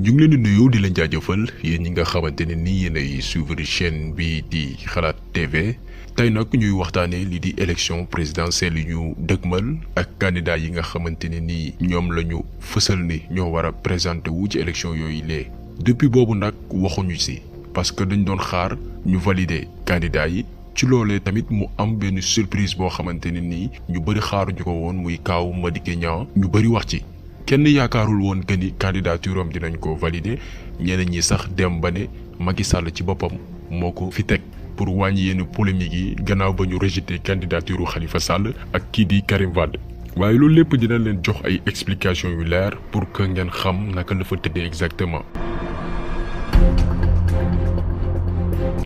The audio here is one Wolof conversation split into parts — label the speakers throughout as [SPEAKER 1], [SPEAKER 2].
[SPEAKER 1] ñu ngi leen di nuyu di leen jaajëfal yéen ñi nga xamante ne nii yéenay suivre chaîne bi di Xalaat TV tey nag ñuy waxtaanee lii di élection présidentielle yu ñu dëgmal ak candidat yi nga xamante ne nii ñoom la ñu fësal ni ñoo war a présenté wu ci élection yooyu lee depuis boobu nag waxuñu si parce que dañ doon xaar ñu valider candidat yi ci loolee tamit mu am benn surprise boo xamante ne nii ñu bëri xaaruñu ko woon muy kaaw Madické Niang ñu bëri wax ci. kenn yaakaarul woon que ni candidature am dinañ ko valider ñeneen ñi sax dem ba ne Macky Sall ci boppam moo ko fi teg pour wàññi yenn polémique yi gannaaw ba ñu rejeté candidature Khalifa Sall ak kii di Karim Wade. waaye loolu lépp dina leen jox ay explications yu leer pour que ngeen xam naka la fa tëddee exactement.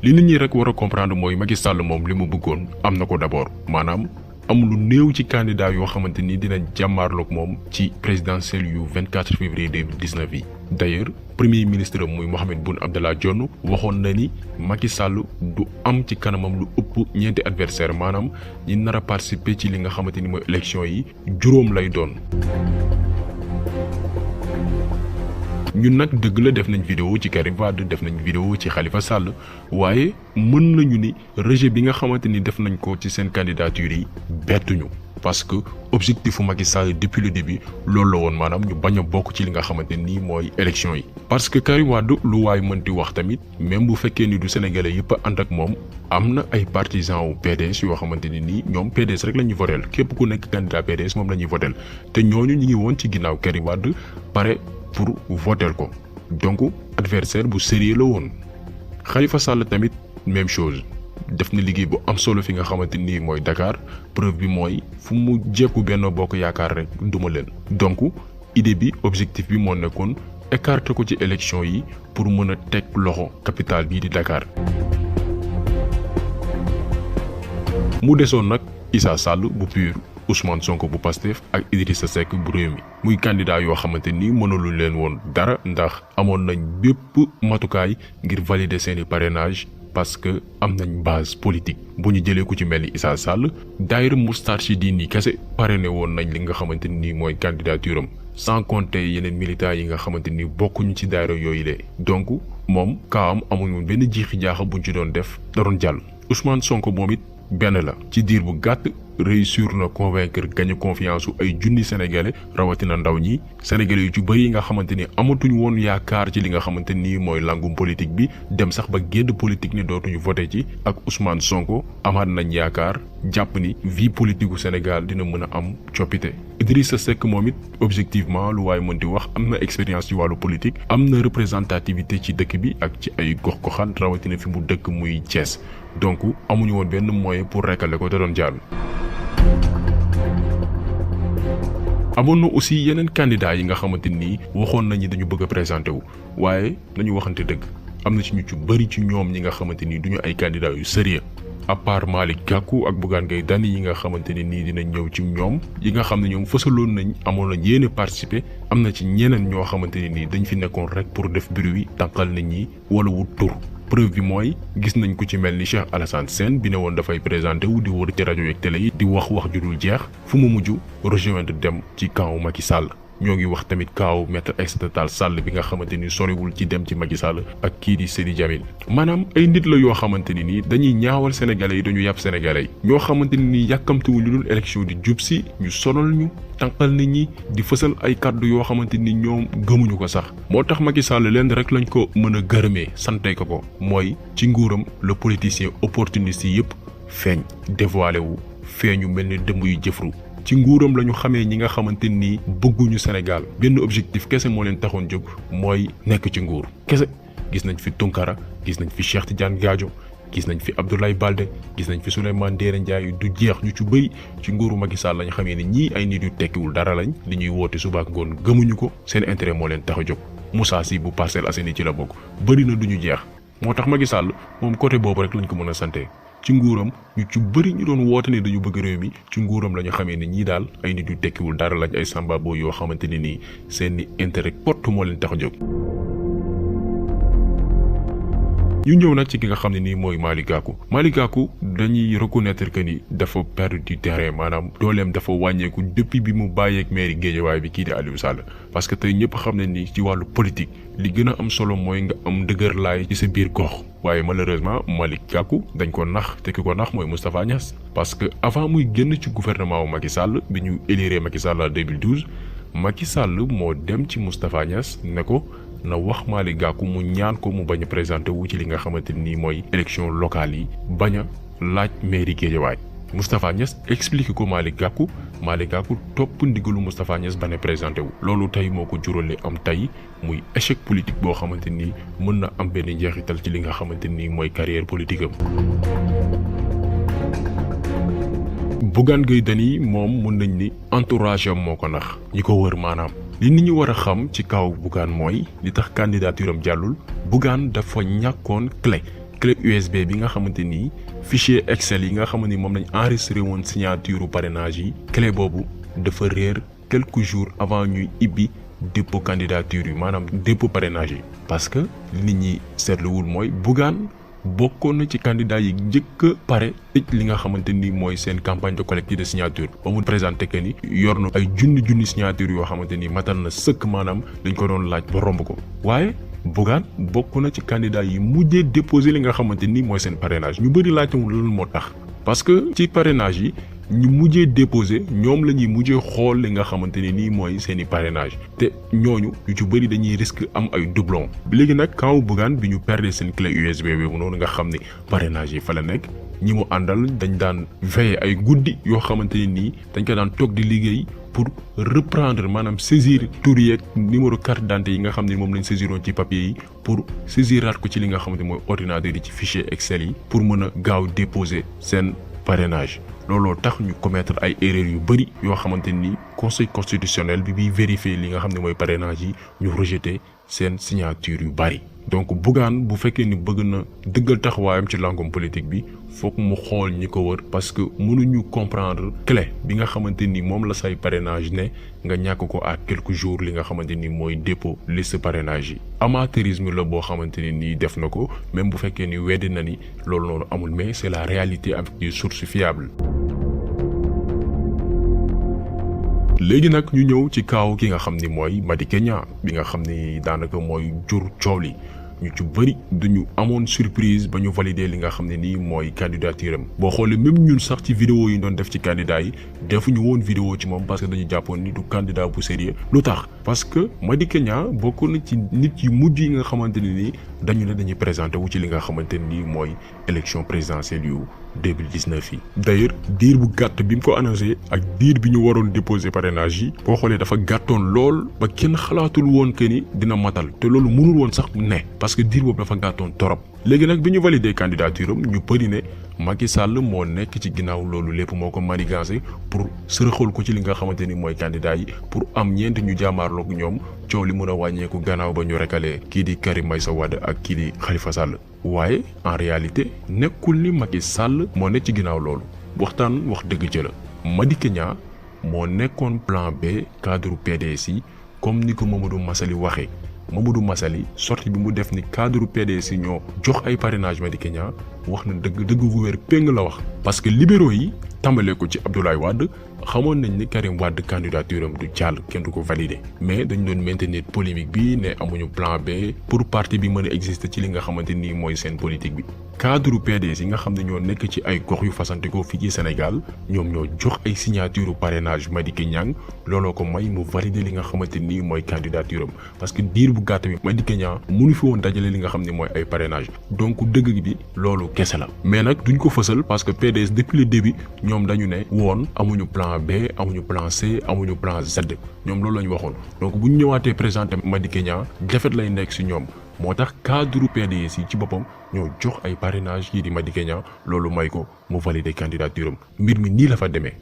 [SPEAKER 1] li nit ñi rek war a comprendre mooy Macky Sall moom li mu bëggoon am na ko d'abord maanaam. am lu néew ci candidat yoo xamante ni dinañ jàmmaarloog moom ci présidentielle yu 24 février 2019 yi d'ailleurs premier ministre muy Mahammed Boun Abdallah Dionne waxoon na ni Macky Sall du am ci kanamam lu ëpp ñeenti adversaire maanaam ñi nar a participer ci li nga xamante ni mooy élection yi juróom lay doon. ñun nag dëgg la def nañ vidéo ci Karim Wade def nañ vidéo ci Khalifa Sall waaye mën nañu ni rejet bi nga xamante ni def nañ ko ci seen candidature yi bettuñu parce que objectifu Macky Sall depuis le début loolu la woon maanaam ñu bañ a bokk ci li nga xamante ni mooy élection yi. parce que Karim Wade lu waay mën di wax tamit même bu fekkee ni du sénégalais yëpp a ànd ak moom am na ay partisans wu PDS yoo xamante ni nii ñoom PDS rek la ñuy votel képp ku nekk candidat PDS moom la ñuy votel te ñooñu ñu ngi woon ci ginnaaw Karim Wade pare. pour voter ko donc adversaire bu sérieux la woon. Khalifa Sall tamit même chose def na liggéey bu am solo fi nga xamante ni mooy Dakar preuve bi mooy fu mu jekku Benno Bokk Yaakaar rek duma leen. donc idée bi objectif bi moo nekkoon écarter ko ci élection yi pour mën a teg loxo capitale bii di Dakar. mu desoon nag Issa Sall bu PUR. Ousmane Sonko bu Pastef ak Idrissa Seck bu Rewmi muy candidat yoo xamante ni mënaluñ leen woon dara ndax amoon nañ bépp matukaay ngir valider seeni parrainage parce que am nañ base politique bu ñu jëlee ku ci mel ni Issa Sall daayira Moustarchidine yi kese parrainé woon nañ li nga xamante ni mooy candidature am sans compter yeneen militants yi nga xamante ni bokkuñu ci daayira yooyu de donc moom kaawam amuñu benn jiixi jaaxa buñ ci doon def da doon jàll. Ousmane Sonko moom it benn la ci diir bu gàtt. réussir na convaincre gagner confiance su ay junni sénégalais rawatina ndaw ñi sénégalais yu ci bëri yi nga xamante ni amatuñ woon yaakaar ci li nga xamante ni mooy langum politique bi dem sax ba génn politique ni dootuñu voté ci ak Ousmane Sonko amaat nañ yaakaar jàpp ni vie politique gu Sénégal dina mën a am coppite. Idrissa Seck moom it objectivement lu waaye mën di wax am na expérience ci wàllu politique am na représentativité ci dëkk bi ak ci ay gox-goxaan rawatina fi mu dëkk muy Thiès donc amuñu woon benn moyen pour récaler ko te doon jàll. amoon na aussi yeneen candidats yi nga xamante ni waxoon nañu dañu bëgg a présenté wu waaye nañu waxante dëgg am na ci ñu ci bëri ci ñoom ñi nga xamante ni duñu ay candidats yu sérieux à part Malick Gakou ak Bougane Gueye Dany yi nga xamante ni nii dinañ ñëw ci ñoom yi nga xam ne ñoom fësaloon nañ amoon nañ yéene participer am na ci ñeneen ñoo xamante ni nii dañ fi nekkoon rek pour def bruit tànqal nit ñi wala wut tur. preuve bi mooy gis nañ ko ci mel ni Cheikh Alassane Sène bi ne woon dafay présenté wu di wër ci rajo yeeg télé yi di wax ju dul jeex fu mu mujj rejoindre dem ci camp Macky Sall ñoo ngi wax tamit kaaw maître Aïssata Tall Sall bi nga xamante ni soriwul ci dem ci Macky Sall ak kii di Seydi Djamil maanaam ay nit la yoo xamante ni nii dañuy ñaawal sénégalais yi dañu yàpp sénégalais yi ñoo xamante ni nii yàkkamtiwul lu dul élection di jub si ñu sonal ñu tànqal nit ñi di fësal ay kàddu yoo xamante ni ñoom gëmuñu ko sax moo tax Macky Sall leen rek lañ ko mën a gërëmee sante ko mooy ci nguuram le politicien opportuniste yi yëpp feeñ dévoilé wu feeñu mel ni dëmb yu jëfru ci nguuram la ñu xamee ñi nga xamante ni bëgguñu Sénégal benn objectif kese moo leen taxoon jóg mooy nekk ci nguur kese gis nañ fi Tunkara gis nañ fi Cheikh Tidiane Gadio gis nañ fi Abdoulaye Baldé gis nañ fi Souleymane Ndéné Ndiaye du jeex ñu ci bëri ci nguuru Macky Sall lañ xamee ni ñii ay nit yu tekkiwul dara lañ li ñuy woote suba ak ngoon gëmuñu ko seen intérêt moo leen tax a jóg Moussa Sy bu Parcelles Assainies ci la bokk bëri na duñu jeex moo tax Macky Sall moom côté boobu rek lañ ko mën a sante ci nguuram ñu ci bëri ñu doon woote ne dañu bëgg réew mi ci nguuram la ñu xamee ne ñii daal ay nit yu tekkiwul dara lañ ay sambabo yoo xamante ne nii seen i intérêt kott moo leen tax a jóg. ñu ñëw nag ci ki nga xam ne nii mooy Malick Gakou dañuy reconnaître que ni dafa perdre du terrain maanaam dooleem dafa wàññeeku depuis bi mu bàyyeeg mairie Guédiawaye bi kii di Aliou Sall parce que tey ñëpp xam ne ni ci wàllu politique li gën a am solo mooy nga am dëgër laay ci sa biir gox waaye malheureusement Malick Gakou dañ ko nax te ki ko nax mooy Moustapha Niasse parce que avant muy génn ci gouvernement wu Macky Sall bi ñu élire Macky Sall en 2012 Macky Sall moo dem ci Moustapha Niasse ne ko na wax Malick Gakou mu ñaan ko mu bañ a présenté wu ci li nga xamante ni mooy élection locale yi bañ a laaj mairie Guédiawaye Moustapha Niasse expliqué ko Malick Gakou topp ndigalu Moustapha Niasse bañ a présenté wu loolu tey moo ko jurale am tey muy échec politique boo xamante ni mën na am benn njeexital ci li nga xamante ni mooy carrière politique am. Bougane Gueye Dany moom mën nañ ni entourage am moo ko nax ñi ko wër maanaam li nit ñi war a xam ci kaw Bougane mooy li tax candidature am jàllul Bougane dafa ñàkkoon clé USB bi nga xamante ni fichier Excel yi nga xamante ni moom lañ enregistré woon signature parrainage yi clé boobu dafa réer quelques jours avant ñuy ibbi dépôt candidature yi maanaam dépôt parrainage yi parce que nit ñi seetluwul mooy Bougane bokkoon na ci candidat yi njëkk a pare tëj li nga xamante ni mooy seen campagne de collecte de signature ba mu présenté que ni yor na ay junni signature yoo xamante ni matal na sëkk maanaam dañ ko doon laaj ba romb ko waaye Bougane bokk na ci candidat yi mujjee déposé li nga xamante ni mooy seen parrainage ñu bëri laajtewul loolu moo tax parce que ci parrainage yi ñu mujjee déposé ñoom la ñuy mujjee xool li nga xamante ne nii mooy seen i parrainage te ñooñu ñu ci bëri dañuy risque am ay doublon léegi nag kaw Bougane bi ñu perdre seen clé USB boobu noonu nga xam ne parrainage yi fa la nekk ñi mu àndal dañ daan veiller ay guddi yoo xamante ne nii dañ ko daan toog di liggéey pour reprendre maanaam saisir tur yeeg numéro carte d'identité yi nga xam ne moom lañ saisiroon ci papier yi pour saisiraat ko ci li nga xamante mooy ordinateur yi ci fichier Excel yi pour mën a gaaw déposer seen parrainage looloo tax ñu commettre ay erreurs yu bëri yoo xamante ni conseil constitutionnel bi biy vérifier li nga xam ne mooy parrainage yi ñu rejeté seen signature yu bëri. donc Bougane bu fekkee ni bëgg na dëggal taxawaayam ci langum politique bi foog mu xool ñi ko wër parce que mënuñu comprendre clé bi nga xamante ni moom la say parrainage ne nga ñàkk ko à quelques jours li nga xamante ni mooy dépôt liste parrainage yi. amateurisme la boo xamante ni nii def na ko même bu fekkee ni weddi na ni loolu noonu amul mais c'est la réalité avec des sources fiables. léegi nag ñu ñëw ci kaaw ki nga xam ni mooy Madické Niang bi nga xam ni daanaka mooy jur coow li ñu ci bëri duñu amoon surprise ba ñu valider li nga xam ne nii mooy candidature am boo xoolee même ñun sax ci vidéo yi ñu doon def ci candidat yi defuñu woon vidéo ci moom parce que dañu jàppoon ni du candidat bu sérieux lu tax parce que Madické Niang bokk na ci nit yi mujj yi nga xamante ne nii dañu ne dañuy présenté wu ci li nga xamante ne nii mooy élection présidentielle yu 2019 yi d'ailleurs diir bu gàtt bi mu ko annoncé ak diir bi ñu waroon déposer parrainage yi boo xoolee dafa gàttoon lool ba kenn xalaatul woon que ni dina matal te loolu mënul woon sax ne parce que diir boobu dafa gàttoon torop léegi nag bi ñu validé candidature am ñu bëri ne Macky Sall moo nekk ci ginnaaw loolu lépp moo ko manigancé pour sërëxal ko ci li nga xamante ni mooy candidat yi pour am ñeent ñu jàmmaarloog ñoom coow li mën a wàññeeku gannaaw ba ñu rekalee kii di Karim Meïssa Wade ak kii di Khalifa Sall waaye en réalité nekkul ni Macky Sall moo nekk ci ginnaaw loolu waxtaan wax dëgg ca la Madické Niang moo nekkoon plan B cadre PDS yi comme ni ko Mamadou Massaly waxee Mamadou Massaly sortie bi mu def ni cadre PDS yi ñoo jox ay parrainage Madické Niang wax na dëgg gu wér péng la wax parce que libéraux yi tàmbalee ko ci Abdoulaye Wade xamoon nañ ni Karim Wade candidature am du jàll kenn du ko valider mais dañ doon maintenir polémique bi ne amuñu plan B pour parti bi mën a exister ci li nga xamante ni mooy seen politique bi cadre PDS yi nga xam ne ñoo nekk ci ay gox yu fasantikoo fii ci Sénégal ñoom ñoo jox ay signature parrainage Madické Niang looloo ko may mu valider li nga xamante ni mooy candidature am parce que diir bu gàtt bi Madické Niang mënu fi woon dajale li nga xam ne mooy ay parrainage donc dëgg bi loolu kese la mais nag duñ ko fësal parce que PDS depuis le début ñoom dañu ne woon amuñu plan B amuñu plan C amuñu plan Z ñoom loolu la ñu waxoon donc bu ñu ñëwaatee présenté Madické Niang defet lay nekk si ñoom moo tax cadre PDS yi ci boppam ñoo jox ay parrainage yi di Madické Niang loolu may ko mu valider candidature am mbir mi nii la fa demee.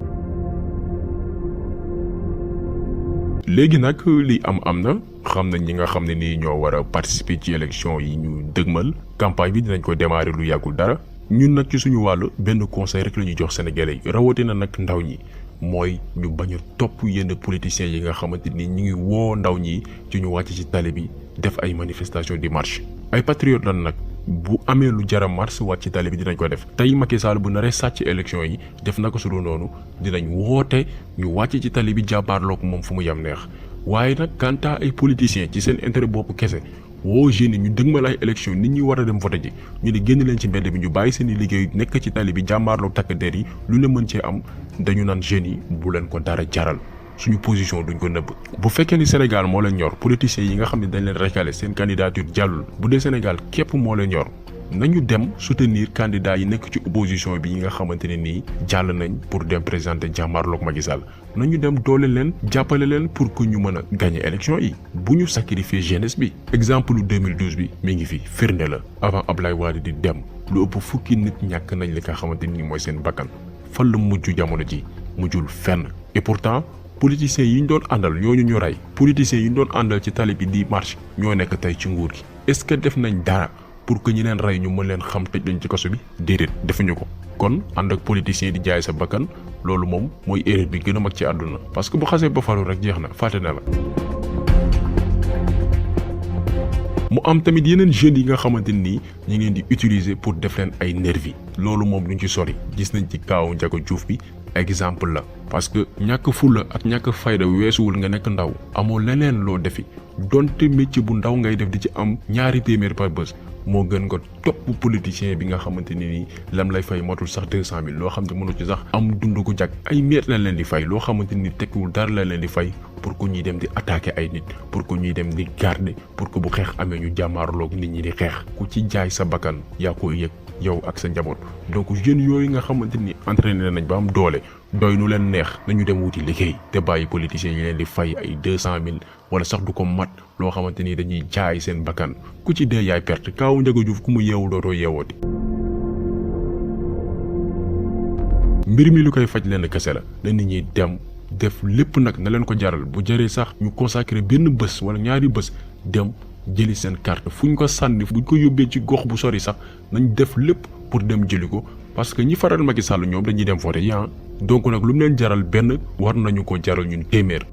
[SPEAKER 1] léegi nag li am na xam nañ ñi nga xam ne nii ñoo war a participer ci élection yi ñu dëgmal campagne bi dinañ ko démarrer lu yàggul dara ñun nag ci suñu wàll benn conseil rek la ñuy jox sénégalais yi rawatina nag ndaw ñi mooy ñu bañ a topp yenn politiciens yi nga xamante ni ñu ngi woo ndaw ñi ci ñu wàcc ci tali bi def ay manifestation di marche ay patriotes lan nag bu amee lu jara mars wàcc ci tali bi dinañ ko def tey Macky Sall bu naree sàcc élection yi def na ko su dul noonu dinañ woote ñu wàcc ci tali bi jàmbaarloog moom fu mu yem neex waaye nag quant à ay politiciens ci seen intérêt bopp kese woo jeunes yi ñu dëgmal ay élection nit ñi war a dem voté ji ñu ne génn leen ci mbedd bi ñu bàyyi seen i liggéey nekk ci tali bi jàmbaarloog takk der yi lu ne mën cee am dañu naan jeunes yi bu leen ko dara jaral suñu position duñ ko nëbb bu fekkee ni Sénégal moo leen ñor politiciens yi nga xam ne dañ leen recalé seen candidature jàllul bu dee Sénégal képp moo leen ñor nañu dem soutenir candidat yi nekk ci opposition bi yi nga xamante ne nii jàll nañ pour dem présenter jàmmaarloog Macky Sall nañu dem doole leen jàppale leen pour que ñu mën a gagner élection yi bu ñu sacrifier jeunesse bi exemple 2012 bi mi ngi fi firnde la avant Ablaye Wade di dem lu ëpp fukki nit ñàkk nañ li nga xamante ni mooy seen bakkan fan la mujj jamono ji mujjul fenn et pourtant politiciens yi ñu doon àndal ñooñu ñu rey politiciens yi ñu doon àndal ci tali bi di marche ñoo nekk tey ci nguur gi est-ce que def nañ dara pour que ñi leen rey ñu mën leen xam tëj lañ ci kaso bi déedéet defuñu ko kon ànd ak politiciens di jaay sa bakkan loolu moom mooy erreur bi gën a mag ci àdduna parce que bu xasee ba faru rek jeex na fàtte na la. mu am tamit yeneen jeunes yi nga xamante ni ñu ngi leen di utiliser pour def leen ay nervi loolu moom duñ ci sori gis nañ ci kaawu Ndiaga Diouf bi exemple la parce que ñàkk fulla ak ñàkk fayda weesuwul nga nekk ndaw amoo leneen loo defi donte métier bu ndaw ngay def di ci am ñaari téeméer par bés moo gën nga topp politicien bi nga xamante ni nii lam lay fay motul sax 200 000 loo xam ne mënu ci sax am dund ko jag ay miet lañ leen di fay loo xamante ni tekkiwul dara lañ leen di fay pour que ñuy dem di attaquer ay nit pour que ñuy dem di garder pour que bu xeex amee ñu jàmmaarloog nit ñi di xeex ku ci jaay sa bakkan yaa ko yëg yow ak sa njaboot donc jeunes yooyu nga xamante ni entraîné nañ ba am doole doy nu leen neex nañu dem wuti liggéey te bàyyi politiciens yi leen di fay ay 200 000 wala sax du ko mat loo xamante ni dañuy jaay seen bakkan ku ci dee yaay perte kaawu Ndiaga Diouf ku mu yeewul dootoo yeewooti. mbir mi lu koy faj leen kese la na nit ñi dem def lépp nag na leen ko jaral bu jëree sax ñu consacré benn bés wala ñaari bés dem jëli seen carte fu ñu ko sànni buñ ko yóbbee ci gox bu sori sax nañ def lépp pour dem jëli ko parce que ñi faral Macky Sall ñoom dañuy dem voter yi donc nag lu mu leen jaral benn war nañu ko jaral ñun téeméer.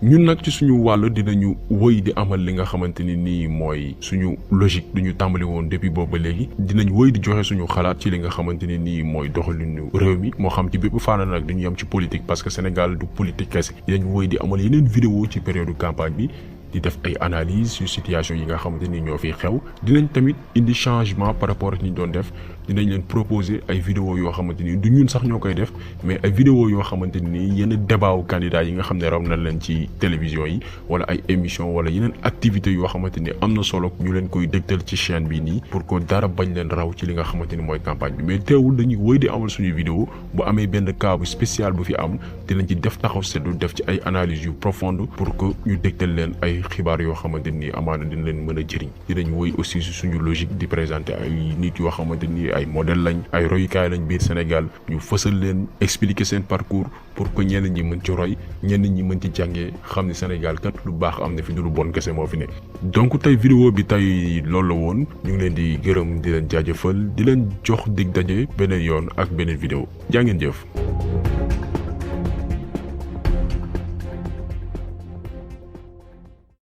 [SPEAKER 1] ñun nag ci suñu wàll dinañu wëy di amal li nga xamante ni nii mooy suñu logique du ñu tàmbali woon depuis boobu ba léegi dinañ wëy di joxe suñu xalaat ci li nga xamante ni nii mooy doxalinu réew mi moo xam ci bépp fànn nag dañu yem ci politique parce que Sénégal du politique kese dinañ wëy di amal yeneen vidéo ci période campagne bi di def ay analyse sur situation yi nga xamante ni ñoo fiy xew dinañ tamit indi changement par rapport ak ñi doon def dinañ leen proposer ay vidéo yoo xamante ni du ñun sax ñoo koy def mais ay vidéo yoo xamante ni yenn débat wu candidat yi nga xam ne raw na leen ci télévision yi wala ay émission wala yeneen activités yoo xamante ni am na solo ñu leen koy dégtal ci chaîne bi nii pour que dara bañ leen raw ci li nga xamante ni mooy campagne bi mais teewul dañuy wëy di amal suñu vidéo bu amee benn cas bu spécial bu fi am dinañ ci def taxaw seetlu def ci ay analyse yu profonde pour que ñu dégtal leen ay xibaar yoo xamante ni amaana dina leen mën a jëriñ dinañ wëy aussi suñu logique di présenter ay nit yoo xamante ni ay modèle lañ ay royukaay lañ biir Sénégal ñu fësal leen expliquer seen parcours pour que ñenn ñi mën ci roy ñenn ñi mën ci jàngee xam ni Sénégal kat lu baax am na fi du lu bon kese moo fi ne. donc tey vidéo bi tey loolu la woon ñu ngi leen di gërëm di leen jaajëfal di leen jox dig daje beneen yoon ak beneen vidéo jaa ngeen jëf.